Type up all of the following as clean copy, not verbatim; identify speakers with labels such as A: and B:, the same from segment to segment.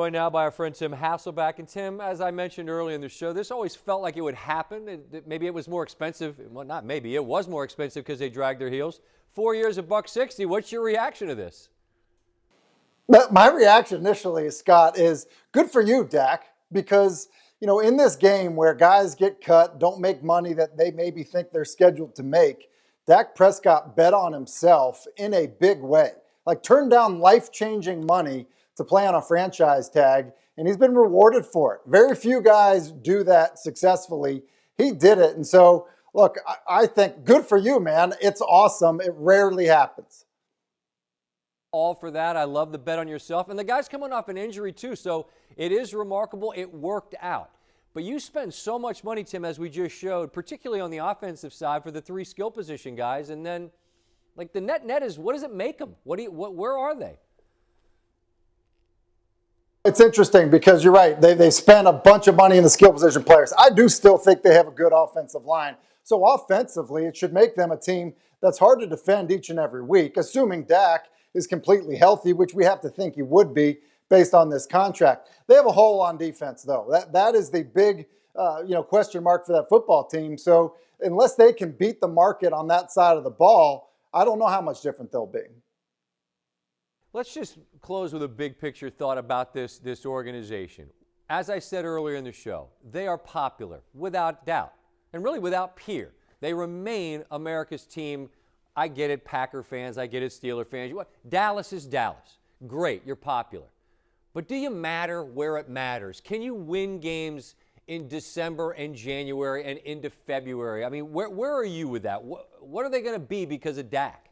A: Joined now by our friend Tim Hasselbeck. And Tim, as I mentioned earlier in the show, this always felt like it would happen. Maybe it was more expensive. Well, not maybe. It was more expensive because they dragged their heels. 4 years of $160. What's your reaction to this?
B: My reaction initially, Scott, is good for you, Dak, because, in this game where guys get cut, don't make money that they maybe think they're scheduled to make, Dak Prescott bet on himself in a big way. Like, turned down life-changing money to play on a franchise tag, and he's been rewarded for it. Very few guys do that successfully. He did it. And so, look, I think good for you, man. It's awesome. It rarely happens.
A: All for that. I love the bet on yourself. And the guy's coming off an injury, too, so it is remarkable. It worked out. But you spend so much money, Tim, as we just showed, particularly on the offensive side for the three skill position guys. And then, like, the net is, what does it make them? Where are they?
B: It's interesting because you're right. They spent a bunch of money in the skill position players. I do still think they have a good offensive line. So offensively, it should make them a team that's hard to defend each and every week, assuming Dak is completely healthy, which we have to think he would be based on this contract. They have a hole on defense, though. That is the big question mark for that football team. So unless they can beat the market on that side of the ball, I don't know how much different they'll be.
A: Let's just close with a big picture thought about this organization. As I said earlier in the show, they are popular, without doubt, and really without peer. They remain America's team. I get it, Packer fans. I get it, Steeler fans. Dallas is Dallas. Great, you're popular. But do you matter where it matters? Can you win games in December and January and into February? I mean, where are you with that? What are they going to be because of Dak?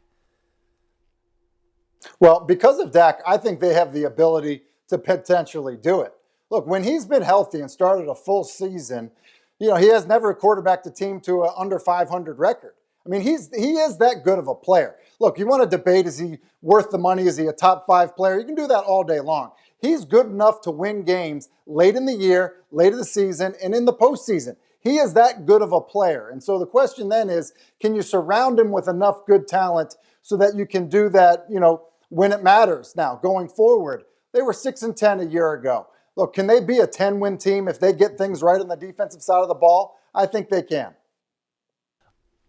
B: Well, because of Dak, I think they have the ability to potentially do it. Look, when he's been healthy and started a full season, he has never quarterbacked a team to an under 500 record. I mean, he is that good of a player. Look, you want to debate, is he worth the money? Is he a top 5 player? You can do that all day long. He's good enough to win games late in the year, late in the season, and in the postseason. He is that good of a player. And so the question then is, can you surround him with enough good talent so that you can do that, when it matters? Now, going forward, they were 6-10 a year ago. Look, can they be a 10-win team if they get things right on the defensive side of the ball? I think they can.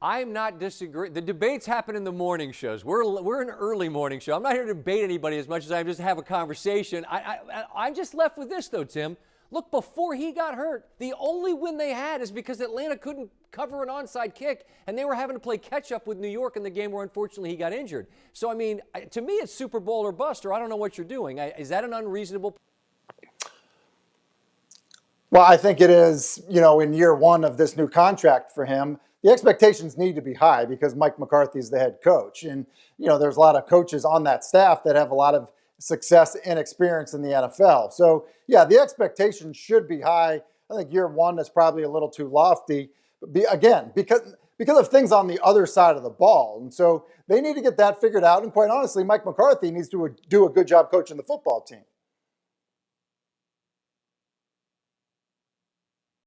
A: I'm not disagreeing. The debates happen in the morning shows. We're an early morning show. I'm not here to debate anybody as much as I just have a conversation. I'm just left with this, though, Tim. Look, before he got hurt, the only win they had is because Atlanta couldn't cover an onside kick, and they were having to play catch-up with New York in the game where, unfortunately, he got injured. So, I mean, to me, it's Super Bowl or bust, or I don't know what you're doing. Is that an unreasonable?
B: Well, I think it is, in year one of this new contract for him, the expectations need to be high because Mike McCarthy is the head coach. And, there's a lot of coaches on that staff that have a lot of success and experience in the NFL. So, yeah, the expectations should be high. I think year one is probably a little too lofty. Again, because of things on the other side of the ball. And so they need to get that figured out. And quite honestly, Mike McCarthy needs to do a good job coaching the football team.